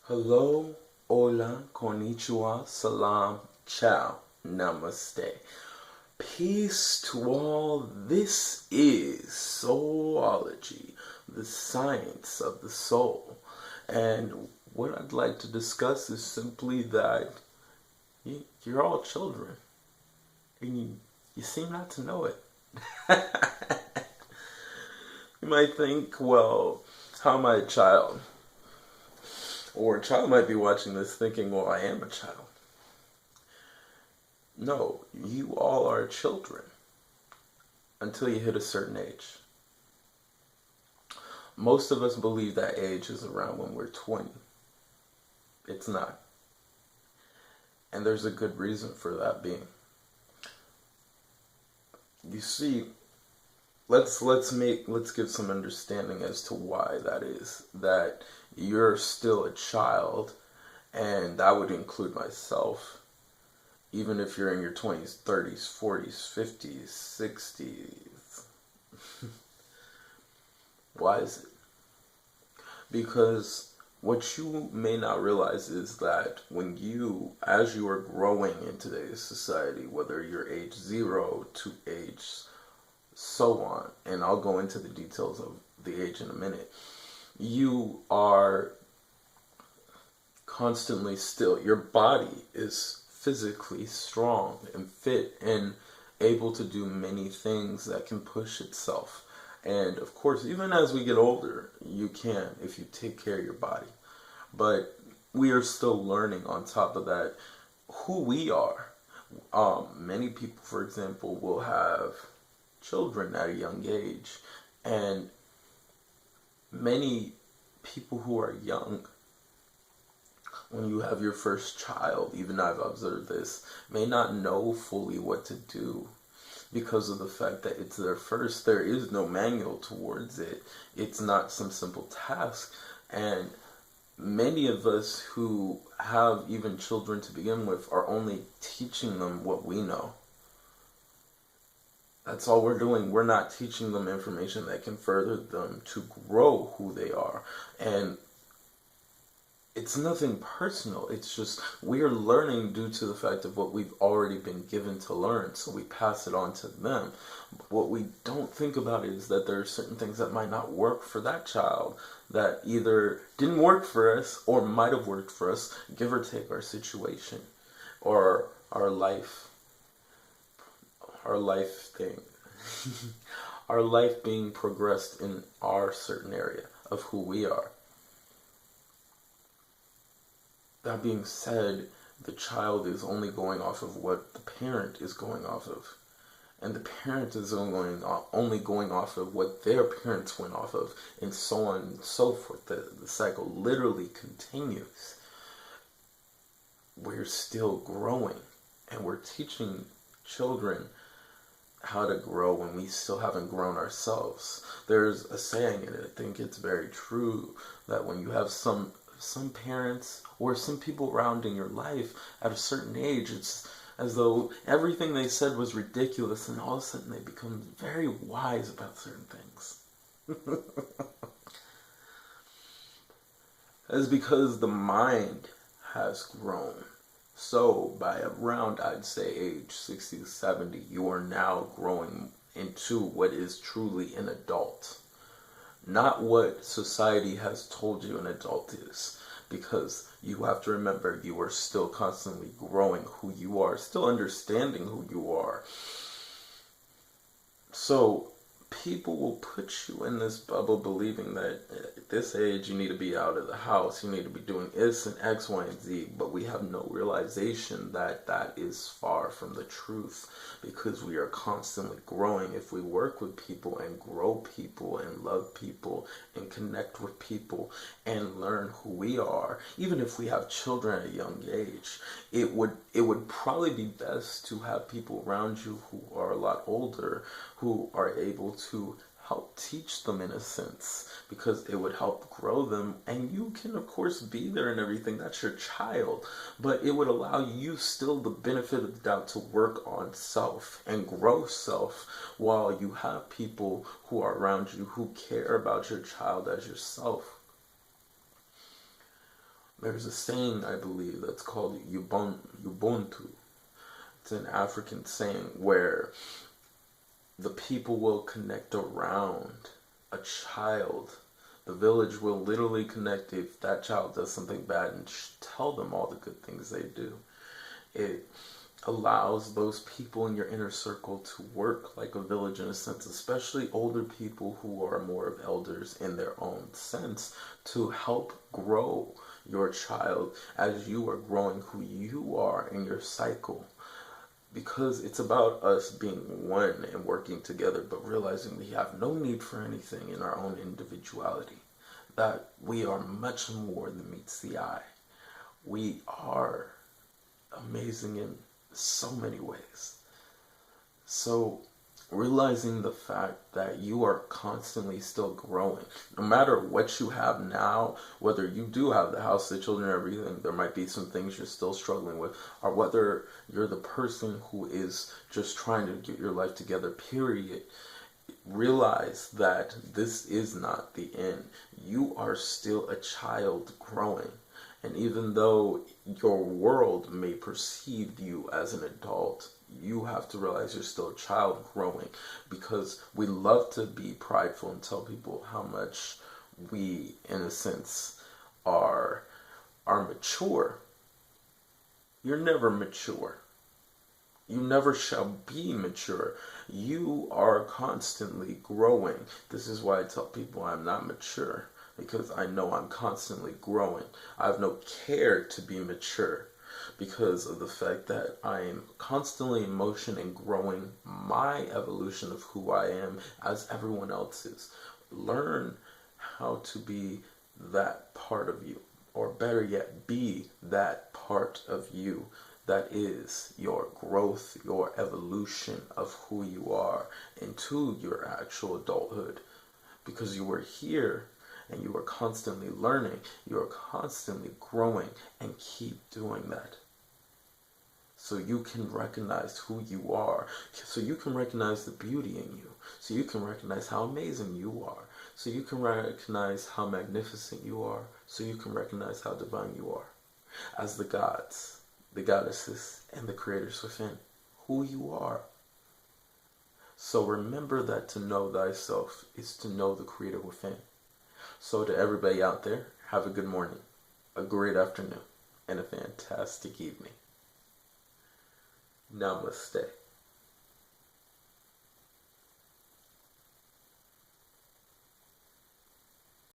Hello, Hola, Konnichiwa, Salaam, Ciao Namaste. Peace to all. This is Soulology, the science of the soul. And what I'd like to discuss is simply that you're all children. And you seem not to know it. You might think, well, how am I a child? Or a child might be watching this thinking, well, I am a child. No, you all are children until you hit a certain age. Most of us believe that age is around when we're 20. It's not. And there's a good reason for that being. You see, let's give some understanding as to why that is. That you're still a child, and that would include myself. Even if you're in your 20s, 30s, 40s, 50s, 60s. Why is it? Because what you may not realize is that as you are growing in today's society, whether you're age 0 to age so on, and I'll go into the details of the age in a minute, you are constantly still. Your body is physically strong and fit and able to do many things that can push itself. And of course, even as we get older, you can if you take care of your body. But we are still learning on top of that who we are. Many people, for example, will have children at a young age. And many people who are young, when you have your first child, even I've observed this, may not know fully what to do because of the fact that it's their first. There is no manual towards it. It's not some simple task. And many of us who have even children to begin with are only teaching them what we know. That's all we're doing. We're not teaching them information that can further them to grow who they are. And it's nothing personal. It's just we are learning due to the fact of what we've already been given to learn. So we pass it on to them. What we don't think about is that there are certain things that might not work for that child, that either didn't work for us or might have worked for us, give or take our situation or our life thing. Our life being progressed in our certain area of who we are. That being said, the child is only going off of what the parent is going off of. And the parent is only going off of what their parents went off of, and so on and so forth. The cycle literally continues. We're still growing, and we're teaching children how to grow when we still haven't grown ourselves. There's a saying, and I think it's very true, that when you have some parents or some people around in your life at a certain age, it's as though everything they said was ridiculous, and all of a sudden they become very wise about certain things. That's because the mind has grown. So by around, I'd say, age 60 to 70, you are now growing into what is truly an adult. Not what society has told you an adult is. Because you have to remember, you are still constantly growing who you are, still understanding who you are. So people will put you in this bubble believing that at this age you need to be out of the house, you need to be doing this and X, Y, and Z, but we have no realization that that is far from the truth, because we are constantly growing. If we work with people and grow people and love people and connect with people and learn who we are, even if we have children at a young age, it would probably be best to have people around you who are a lot older, who are able to help teach them in a sense, because it would help grow them. And you can of course be there and everything, that's your child, but it would allow you still the benefit of the doubt to work on self and grow self, while you have people who are around you who care about your child as yourself. There's a saying, I believe, that's called Ubuntu. It's an African saying where the people will connect around a child. The village will literally connect if that child does something bad and tell them all the good things they do. It allows those people in your inner circle to work like a village in a sense, especially older people who are more of elders in their own sense, to help grow your child as you are growing who you are in your cycle. Because it's about us being one and working together, but realizing we have no need for anything in our own individuality. That we are much more than meets the eye. We are amazing in so many ways. So realizing the fact that you are constantly still growing, no matter what you have now, whether you do have the house, the children, everything, there might be some things you're still struggling with, or whether you're the person who is just trying to get your life together, period. Realize that this is not the end. You are still a child growing. And even though your world may perceive you as an adult, you have to realize you're still a child growing, because we love to be prideful and tell people how much we, in a sense, are mature. You're never mature. You never shall be mature. You are constantly growing. This is why I tell people I'm not mature, because I know I'm constantly growing. I have no care to be mature because of the fact that I am constantly in motion and growing my evolution of who I am as everyone else is. Learn how to be that part of you, or better yet, be that part of you that is your growth, your evolution of who you are into your actual adulthood. Because you were here and you are constantly learning, you are constantly growing, and keep doing that. So you can recognize who you are, so you can recognize the beauty in you, so you can recognize how amazing you are, so you can recognize how magnificent you are, so you can recognize how divine you are. As the gods, the goddesses, and the creators within, who you are. So remember that to know thyself is to know the creator within. So to everybody out there, have a good morning, a great afternoon, and a fantastic evening. Namaste.